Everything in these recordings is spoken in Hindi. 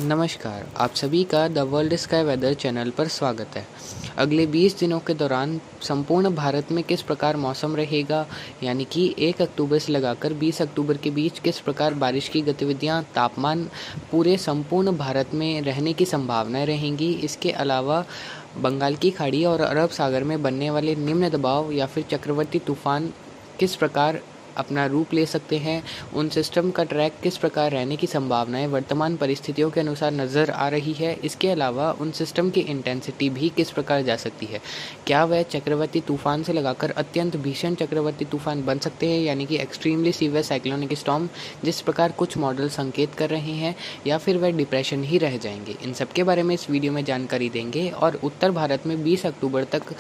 नमस्कार, आप सभी का the world sky weather channel पर स्वागत है। अगले 20 दिनों के दौरान संपूर्ण भारत में किस प्रकार मौसम रहेगा, यानी कि 1 अक्टूबर से लगाकर 20 अक्टूबर के बीच किस प्रकार बारिश की गतिविधियां, तापमान पूरे संपूर्ण भारत में रहने की संभावनाएं रहेंगी। इसके अलावा बंगाल की खाड़ी और अरब सागर में बनने वाले निम्न दबाव या फिर चक्रवर्ती तूफान किस प्रकार अपना रूप ले सकते हैं, उन सिस्टम का ट्रैक किस प्रकार रहने की संभावनाएं वर्तमान परिस्थितियों के अनुसार नज़र आ रही है। इसके अलावा उन सिस्टम की इंटेंसिटी भी किस प्रकार जा सकती है, क्या वह चक्रवर्ती तूफान से लगाकर अत्यंत भीषण चक्रवर्ती तूफान बन सकते हैं, यानी कि एक्सट्रीमली सीवियर साइक्लोनिक स्टॉर्म जिस प्रकार कुछ मॉडल संकेत कर रहे हैं, या फिर वह डिप्रेशन ही रह जाएंगे। इन सब के बारे में इस वीडियो में जानकारी देंगे। और उत्तर भारत में 20 अक्टूबर तक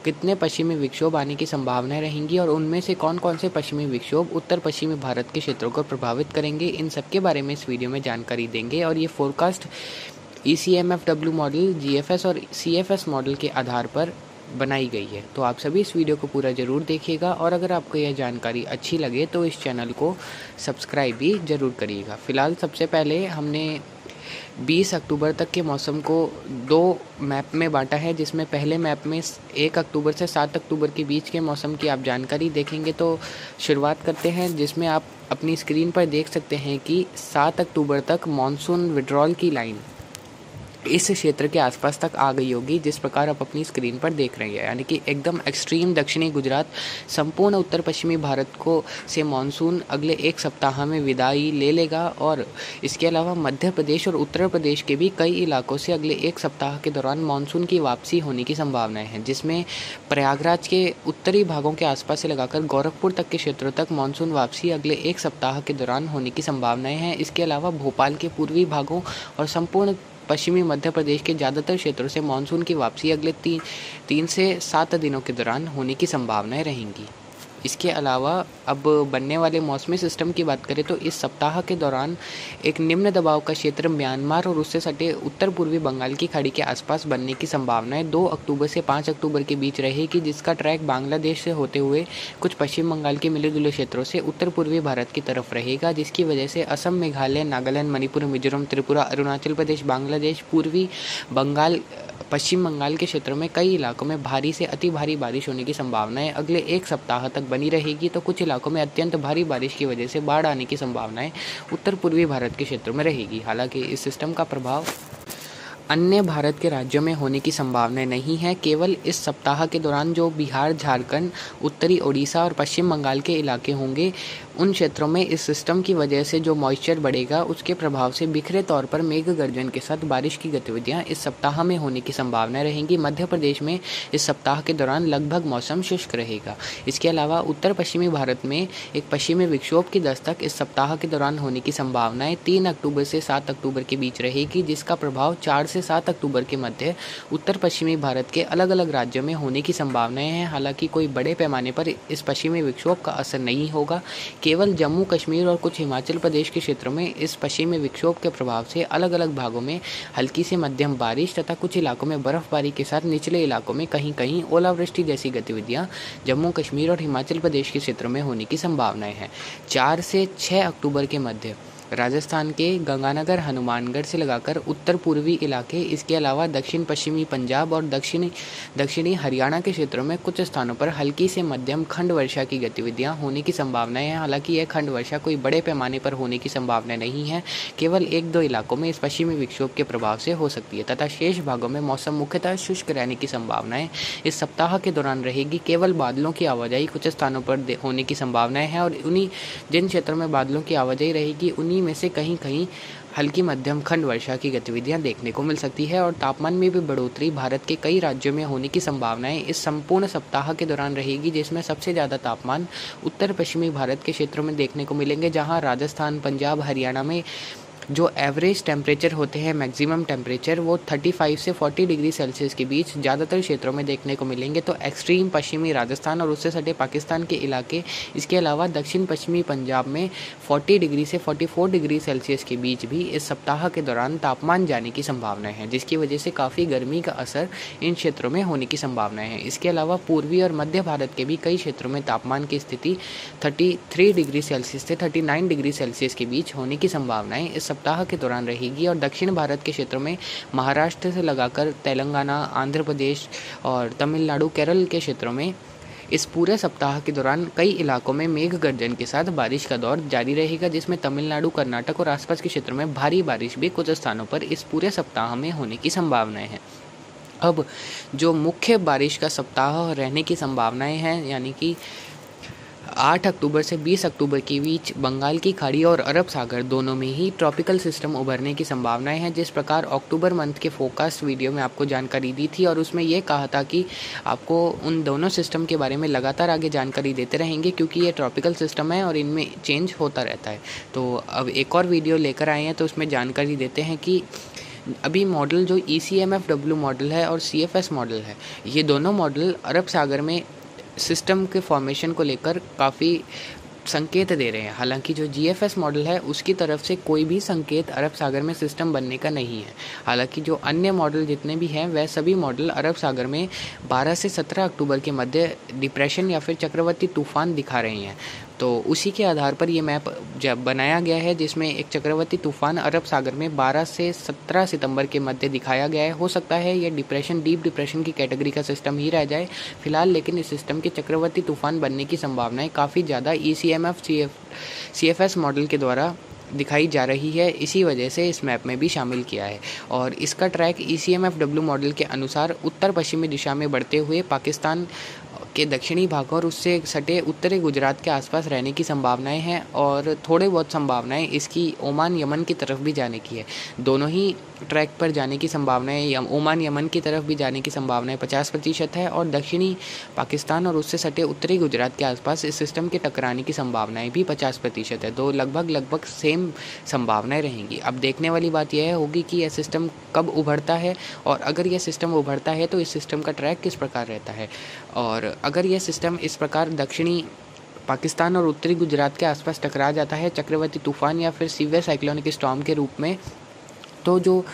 कितने पश्चिमी विक्षोभ आने की संभावनाएं रहेंगी और उनमें से कौन कौन से पश्चिमी विक्षोभ उत्तर पश्चिमी भारत के क्षेत्रों को प्रभावित करेंगे, इन सब के बारे में इस वीडियो में जानकारी देंगे। और ये फोरकास्ट ECMFW मॉडल, GFS और CFS मॉडल के आधार पर बनाई गई है। तो आप सभी इस वीडियो को पूरा ज़रूर देखिएगा और अगर आपको यह जानकारी अच्छी लगे तो इस चैनल को सब्सक्राइब भी ज़रूर करिएगा। फिलहाल सबसे पहले हमने 20 अक्टूबर तक के मौसम को 2 मैप में बांटा है, जिसमें पहले मैप में 1 अक्टूबर से 7 अक्टूबर के बीच के मौसम की आप जानकारी देखेंगे। तो शुरुआत करते हैं, जिसमें आप अपनी स्क्रीन पर देख सकते हैं कि 7 अक्टूबर तक मॉनसून विड्रॉल की लाइन इस क्षेत्र के आसपास तक आ गई होगी, जिस प्रकार आप अपनी स्क्रीन पर देख रहे हैं, यानी कि एकदम एक्सट्रीम दक्षिणी गुजरात, संपूर्ण उत्तर पश्चिमी भारत को से मानसून अगले 1 सप्ताह में विदाई ले लेगा। और इसके अलावा मध्य प्रदेश और उत्तर प्रदेश के भी कई इलाकों से अगले 1 सप्ताह के दौरान मानसून की वापसी होने की संभावनाएं हैं, जिसमें प्रयागराज के उत्तरी भागों के आसपास से लगाकर गोरखपुर तक के क्षेत्रों तक मानसून वापसी अगले 1 सप्ताह के दौरान होने की संभावनाएं हैं। इसके अलावा भोपाल के पूर्वी भागों और संपूर्ण पश्चिमी मध्य प्रदेश के ज़्यादातर क्षेत्रों से मानसून की वापसी अगले 3 से 7 दिनों के दौरान होने की संभावनाएं रहेंगी। इसके अलावा अब बनने वाले मौसमी सिस्टम की बात करें तो इस सप्ताह के दौरान एक निम्न दबाव का क्षेत्र म्यांमार और उससे सटे उत्तर पूर्वी बंगाल की खाड़ी के आसपास बनने की संभावनाएं 2 अक्टूबर से 5 अक्टूबर के बीच रहेगी, जिसका ट्रैक बांग्लादेश से होते हुए कुछ पश्चिम बंगाल के मिले जुले क्षेत्रों से उत्तर पूर्वी भारत की तरफ रहेगा, जिसकी वजह से असम, मेघालय, नागालैंड, मणिपुर, मिजोरम, त्रिपुरा, अरुणाचल प्रदेश, बांग्लादेश, पूर्वी बंगाल, पश्चिम बंगाल के क्षेत्रों में कई इलाकों में भारी से अति भारी बारिश होने की संभावनाएं अगले 1 सप्ताह तक बनी रहेगी। तो कुछ इलाकों में अत्यंत भारी बारिश की वजह से बाढ़ आने की संभावनाएं उत्तर पूर्वी भारत के क्षेत्रों में रहेगी। हालांकि इस सिस्टम का प्रभाव अन्य भारत के राज्यों में होने की संभावनाएं नहीं है। केवल इस सप्ताह के दौरान जो बिहार, झारखंड, उत्तरी ओडिशा और पश्चिम बंगाल के इलाके होंगे, उन क्षेत्रों में इस सिस्टम की वजह से जो मॉइस्चर बढ़ेगा, उसके प्रभाव से बिखरे तौर पर मेघ गर्जन के साथ बारिश की गतिविधियां इस सप्ताह में होने की संभावनाएं रहेंगी। मध्य प्रदेश में इस सप्ताह के दौरान लगभग मौसम शुष्क रहेगा। इसके अलावा उत्तर पश्चिमी भारत में एक पश्चिमी विक्षोभ की दस्तक इस सप्ताह के दौरान होने की संभावनाएं 3 अक्टूबर से 7 अक्टूबर के बीच रहेगी, जिसका प्रभाव 4 से 7 अक्टूबर के मध्य उत्तर पश्चिमी भारत के अलग अलग राज्यों में होने की संभावनाएं हैं। हालांकि कोई बड़े पैमाने पर इस पश्चिमी विक्षोभ का असर नहीं होगा। केवल जम्मू कश्मीर और कुछ हिमाचल प्रदेश के क्षेत्रों में इस पश्चिमी विक्षोभ के प्रभाव से अलग अलग भागों में हल्की से मध्यम बारिश तथा कुछ इलाकों में बर्फबारी के साथ निचले इलाकों में कहीं कहीं ओलावृष्टि जैसी गतिविधियां जम्मू कश्मीर और हिमाचल प्रदेश के क्षेत्रों में होने की संभावनाएं हैं। 4 से 6 अक्टूबर के मध्य राजस्थान के गंगानगर, हनुमानगढ़ से लगाकर उत्तर पूर्वी इलाके, इसके अलावा दक्षिण पश्चिमी पंजाब और दक्षिणी हरियाणा के क्षेत्रों में कुछ स्थानों पर हल्की से मध्यम खंड वर्षा की गतिविधियां होने की संभावनाएं हैं। हालांकि यह खंड वर्षा कोई बड़े पैमाने पर होने की संभावना नहीं है, केवल 1-2 इलाकों में इस पश्चिमी विक्षोभ के प्रभाव से हो सकती है तथा शेष भागों में मौसम मुख्यतः शुष्क रहने की संभावनाएं इस सप्ताह के दौरान रहेगी। केवल बादलों की आवाजाही कुछ स्थानों पर होने की संभावनाएं हैं और उन्हीं जिन क्षेत्रों में बादलों की आवाजाही रहेगी उन्हीं में से कहीं कहीं हल्की मध्यम खंड वर्षा की गतिविधियां देखने को मिल सकती है। और तापमान में भी बढ़ोतरी भारत के कई राज्यों में होने की संभावनाएं इस संपूर्ण सप्ताह के दौरान रहेगी, जिसमें सबसे ज़्यादा तापमान उत्तर पश्चिमी भारत के क्षेत्रों में देखने को मिलेंगे, जहां राजस्थान, पंजाब, हरियाणा में जो एवरेज टेम्परेचर होते हैं, मैक्सिमम टेम्परेचर, वो 35 से 40 डिग्री सेल्सियस के बीच ज़्यादातर क्षेत्रों में देखने को मिलेंगे। तो एक्सट्रीम पश्चिमी राजस्थान और उससे सटे पाकिस्तान के इलाके, इसके अलावा दक्षिण पश्चिमी पंजाब में 40 डिग्री से 44 डिग्री सेल्सियस के बीच भी इस सप्ताह के दौरान तापमान जाने की संभावनाएं हैं, जिसकी वजह से काफ़ी गर्मी का असर इन क्षेत्रों में होने की संभावनाएं हैं। इसके अलावा पूर्वी और मध्य भारत के भी कई क्षेत्रों में तापमान की स्थिति 33 डिग्री सेल्सियस से 39 डिग्री सेल्सियस के बीच होने की संभावनाएं इस सप्ताह के दौरान रहेगी और दक्षिण भारत के क्षेत्रों में महाराष्ट्र से लगाकर तेलंगाना, आंध्र प्रदेश और तमिलनाडु, केरल के क्षेत्रों में इस पूरे सप्ताह के दौरान कई इलाकों में मेघ गर्जन के साथ बारिश का दौर जारी रहेगा, जिसमें तमिलनाडु, कर्नाटक और आसपास के क्षेत्रों में भारी बारिश भी कुछ स्थानों पर इस पूरे सप्ताह में होने की संभावनाएं हैं। अब जो मुख्य बारिश का सप्ताह रहने की संभावनाएं हैं, यानी कि 8 अक्टूबर से 20 अक्टूबर के बीच बंगाल की खाड़ी और अरब सागर दोनों में ही ट्रॉपिकल सिस्टम उभरने की संभावनाएं हैं। जिस प्रकार अक्टूबर मंथ के फोरकास्ट वीडियो में आपको जानकारी दी थी और उसमें ये कहा था कि आपको उन दोनों सिस्टम के बारे में लगातार आगे जानकारी देते रहेंगे, क्योंकि ये ट्रॉपिकल सिस्टम है और इनमें चेंज होता रहता है। तो अब एक और वीडियो लेकर आए हैं, तो उसमें जानकारी देते हैं कि अभी मॉडल जो ECMFW मॉडल है और CFS मॉडल है, ये दोनों मॉडल अरब सागर में सिस्टम के फॉर्मेशन को लेकर काफ़ी संकेत दे रहे हैं। हालांकि जो GFS मॉडल है उसकी तरफ से कोई भी संकेत अरब सागर में सिस्टम बनने का नहीं है। हालांकि जो अन्य मॉडल जितने भी हैं वह सभी मॉडल अरब सागर में 12 से 17 अक्टूबर के मध्य डिप्रेशन या फिर चक्रवाती तूफान दिखा रहे हैं। तो उसी के आधार पर ये मैप जब बनाया गया है, जिसमें एक चक्रवाती तूफान अरब सागर में 12 से 17 सितंबर के मध्य दिखाया गया है। हो सकता है ये डिप्रेशन, डीप डिप्रेशन की कैटेगरी का सिस्टम ही रह जाए फिलहाल, लेकिन इस सिस्टम के चक्रवाती तूफान बनने की संभावनाएं काफ़ी ज़्यादा CFS मॉडल के द्वारा दिखाई जा रही है। इसी वजह से इस मैप में भी शामिल किया है और इसका ट्रैक ECMFW मॉडल के अनुसार उत्तर पश्चिमी दिशा में बढ़ते हुए पाकिस्तान के दक्षिणी भागों और उससे सटे उत्तरी गुजरात के आसपास रहने की संभावनाएं हैं और थोड़े बहुत संभावनाएं इसकी ओमान, यमन की तरफ भी जाने की है। दोनों ही ट्रैक पर जाने की संभावनाएं ओमान, यमन की तरफ भी जाने की संभावनाएं 50% है और दक्षिणी पाकिस्तान और उससे सटे उत्तरी गुजरात के आसपास इस सिस्टम के टकराने की संभावनाएं भी 50% है। तो लगभग सेम संभावनाएं रहेंगी। अब देखने वाली बात यह होगी कि यह सिस्टम कब उभरता है और अगर यह सिस्टम उभरता है तो इस सिस्टम का ट्रैक किस प्रकार रहता है। और अगर यह सिस्टम इस प्रकार दक्षिणी पाकिस्तान और उत्तरी गुजरात के आसपास टकरा जाता है चक्रवाती तूफान या फिर सीवियर साइक्लोनिक स्टॉर्म के रूप में, तो जो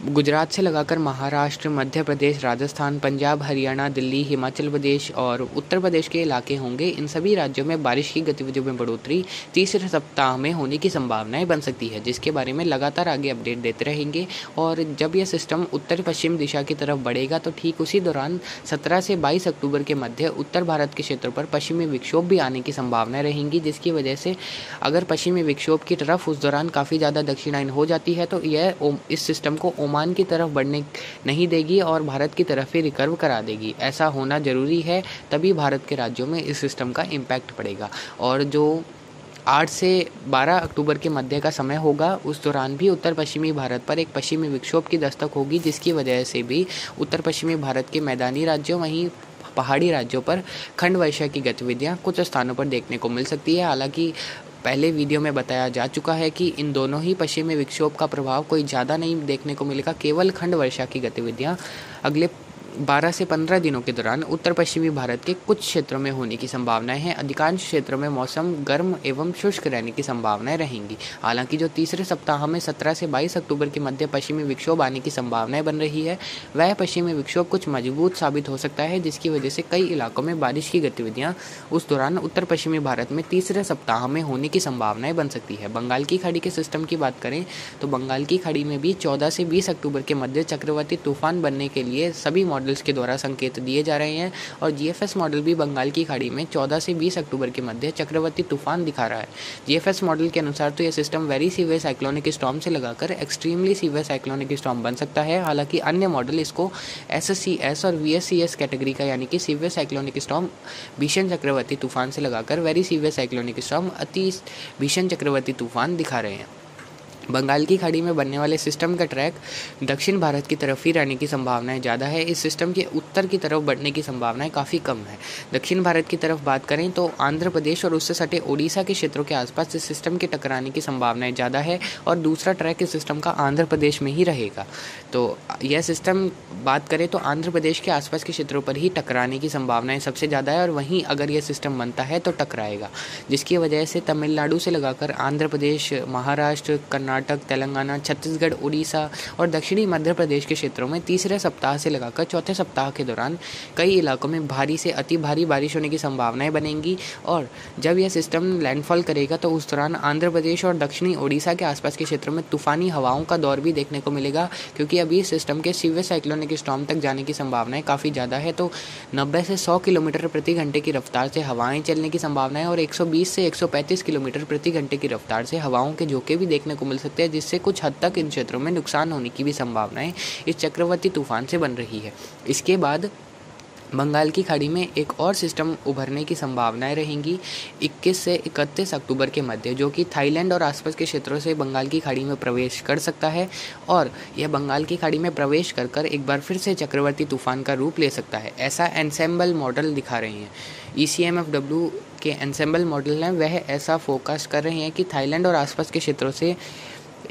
गुजरात से लगाकर महाराष्ट्र, मध्य प्रदेश, राजस्थान, पंजाब, हरियाणा, दिल्ली, हिमाचल प्रदेश और उत्तर प्रदेश के इलाके होंगे, इन सभी राज्यों में बारिश की गतिविधियों में बढ़ोतरी तीसरे सप्ताह में होने की संभावनाएं बन सकती है, जिसके बारे में लगातार आगे अपडेट देते रहेंगे। और जब यह सिस्टम उत्तर पश्चिम दिशा की तरफ बढ़ेगा तो ठीक उसी दौरान 17 से 22 अक्टूबर के मध्य उत्तर भारत के क्षेत्रों पर पश्चिमी विक्षोभ भी आने की संभावनाएं रहेंगी, जिसकी वजह से अगर पश्चिमी विक्षोभ की तरफ उस दौरान काफ़ी ज़्यादा दक्षिणायन हो जाती है तो यह इस सिस्टम को ओमान की तरफ बढ़ने नहीं देगी और भारत की तरफ ही रिकर्व करा देगी। ऐसा होना जरूरी है, तभी भारत के राज्यों में इस सिस्टम का इम्पैक्ट पड़ेगा। और जो 8 से 12 अक्टूबर के मध्य का समय होगा, उस दौरान भी उत्तर पश्चिमी भारत पर एक पश्चिमी विक्षोभ की दस्तक होगी, जिसकी वजह से भी उत्तर पश्चिमी भारत के मैदानी राज्यों वहीं पहाड़ी राज्यों पर खंड वर्षा की गतिविधियां कुछ स्थानों पर देखने को मिल सकती है। हालांकि पहले वीडियो में बताया जा चुका है कि इन दोनों ही पश्चिमी विक्षोभ का प्रभाव कोई ज़्यादा नहीं देखने को मिलेगा, केवल खंड वर्षा की गतिविधियां अगले 12 से 15 दिनों के दौरान उत्तर पश्चिमी भारत के कुछ क्षेत्रों में होने की संभावनाएं हैं। अधिकांश क्षेत्रों में मौसम गर्म एवं शुष्क रहने की संभावनाएं रहेंगी। हालांकि जो तीसरे सप्ताह में 17 से 22 अक्टूबर के मध्य पश्चिमी विक्षोभ आने की संभावनाएं बन रही है, वह पश्चिमी विक्षोभ कुछ मजबूत साबित हो सकता है, जिसकी वजह से कई इलाकों में बारिश की गतिविधियां उस दौरान उत्तर पश्चिमी भारत में तीसरे सप्ताह में होने की संभावनाएं बन सकती है। बंगाल की खाड़ी के सिस्टम की बात करें तो बंगाल की खाड़ी में भी 14 से 20 अक्टूबर के मध्य चक्रवाती तूफान बनने के लिए सभी मॉडल्स के द्वारा संकेत दिए जा रहे हैं और GFS मॉडल भी बंगाल की खाड़ी में 14 से 20 अक्टूबर के मध्य चक्रवाती तूफान दिखा रहा है। GFS मॉडल के अनुसार तो यह system very severe cyclonic storm से लगाकर एक्सट्रीमली सीवियर साइक्लोनिक स्टॉर्म बन सकता है। हालांकि अन्य मॉडल इसको SSCS और VSCS कैटेगरी का यानी कि सीवियर साइक्लोनिक स्टॉर्म भीषण चक्रवाती तूफान से लगाकर वेरी सीवियर साइक्लोनिक स्टॉर्म अति भीषण चक्रवाती तूफान दिखा रहे हैं। बंगाल की खाड़ी में बनने वाले सिस्टम का ट्रैक दक्षिण भारत की तरफ ही रहने की संभावनाएं ज़्यादा है। इस सिस्टम के उत्तर की तरफ बढ़ने की संभावनाएं काफ़ी कम है। दक्षिण भारत की तरफ बात करें तो आंध्र प्रदेश और उससे सटे ओडिशा के क्षेत्रों के आसपास इस सिस्टम के टकराने की संभावनाएं ज़्यादा है और दूसरा ट्रैक इस सिस्टम का आंध्र प्रदेश में ही रहेगा। तो यह सिस्टम बात करें तो आंध्र प्रदेश के आसपास के क्षेत्रों पर ही टकराने की संभावनाएं सबसे ज़्यादा है और वहीं अगर यह सिस्टम बनता है तो टकराएगा, जिसकी वजह से तमिलनाडु से लगाकर आंध्र प्रदेश, महाराष्ट्र, कर्नाटक, कर्नाटक, तेलंगाना, छत्तीसगढ़, उड़ीसा और दक्षिणी मध्य प्रदेश के क्षेत्रों में तीसरे सप्ताह से लगाकर चौथे सप्ताह के दौरान कई इलाकों में भारी से अति भारी बारिश होने की संभावनाएं बनेंगी। और जब यह सिस्टम लैंडफॉल करेगा तो उस दौरान आंध्र प्रदेश और दक्षिणी ओडिशा के आसपास के क्षेत्रों में तूफानी हवाओं का दौर भी देखने को मिलेगा, क्योंकि अभी इस सिस्टम के सीवियर साइक्लोनिक स्टॉर्म तक जाने की संभावनाएं काफ़ी ज़्यादा है। तो 90 से 100 किलोमीटर प्रति घंटे की रफ्तार से हवाएं चलने की संभावना है और 120 से 135 किलोमीटर प्रति घंटे की रफ्तार से हवाओं के झोंके भी देखने को मिल सकते हैं, जिससे कुछ हद तक इन क्षेत्रों में नुकसान होने की भी संभावनाएं इस चक्रवाती तूफान से बन रही है। इसके बाद बंगाल की खाड़ी में एक और सिस्टम उभरने की संभावनाएं रहेंगी 21 से 31 अक्टूबर के मध्य, जो कि थाईलैंड और आसपास के क्षेत्रों से बंगाल की खाड़ी में प्रवेश कर सकता है और यह बंगाल की खाड़ी में प्रवेश कर एक बार फिर से चक्रवाती तूफान का रूप ले सकता है, ऐसा एनसेम्बल मॉडल दिखा रहे हैं। ECMFW के एनसेम्बल मॉडल हैं वह ऐसा फोरकास्ट कर रहे हैं कि थाईलैंड और आसपास के क्षेत्रों से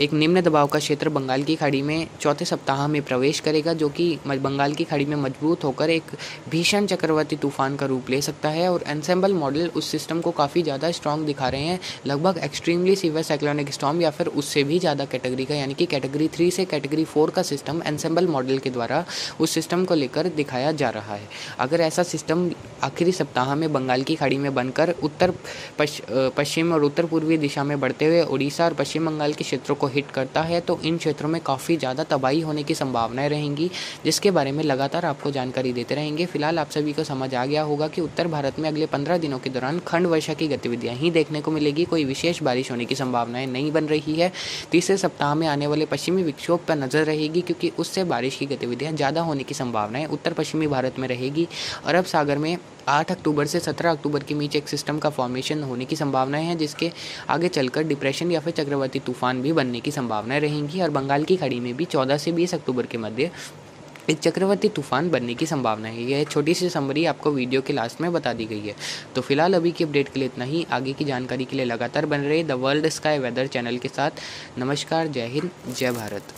एक निम्न दबाव का क्षेत्र बंगाल की खाड़ी में चौथे सप्ताह में प्रवेश करेगा, जो कि बंगाल की खाड़ी में मजबूत होकर एक भीषण चक्रवाती तूफान का रूप ले सकता है। और एनसेम्बल मॉडल उस सिस्टम को काफ़ी ज़्यादा स्ट्रॉन्ग दिखा रहे हैं, लगभग एक्सट्रीमली सीवियर साइक्लोनिक स्टॉर्म या फिर उससे भी ज़्यादा कैटेगरी का, यानी कि कैटेगरी 3 से कैटेगरी 4 का सिस्टम एनसेम्बल मॉडल के द्वारा उस सिस्टम को लेकर दिखाया जा रहा है। अगर ऐसा सिस्टम आखिरी सप्ताह में बंगाल की खाड़ी में बनकर उत्तर पश्चिम और उत्तर पूर्वी दिशा में बढ़ते हुए उड़ीसा और पश्चिम बंगाल के क्षेत्रों को हिट करता है तो इन क्षेत्रों में काफ़ी ज़्यादा तबाही होने की संभावनाएं रहेंगी, जिसके बारे में लगातार आपको जानकारी देते रहेंगे। फिलहाल आप सभी को समझ आ गया होगा कि उत्तर भारत में अगले 15 दिनों के दौरान खंड वर्षा की गतिविधियां ही देखने को मिलेगी, कोई विशेष बारिश होने की संभावनाएं नहीं बन रही है। तीसरे सप्ताह में आने वाले पश्चिमी विक्षोभ पर नजर रहेगी, क्योंकि उससे बारिश की गतिविधियां ज़्यादा होने की संभावनाएं उत्तर पश्चिमी भारत में रहेगी। अरब सागर में 8 अक्टूबर से 17 अक्टूबर के बीच एक सिस्टम का फॉर्मेशन होने की संभावनाएं हैं, जिसके आगे चलकर डिप्रेशन या फिर चक्रवाती तूफान भी बनने की संभावनाएं रहेंगी। और बंगाल की खाड़ी में भी 14 से 20 अक्टूबर के मध्य एक चक्रवाती तूफान बनने की संभावना है। यह छोटी सी समरी आपको वीडियो के लास्ट में बता दी गई है। तो फिलहाल अभी की अपडेट के लिए इतना ही। आगे की जानकारी के लिए लगातार बन रहे the world sky weather channel के साथ। नमस्कार, जय हिंद, जय भारत।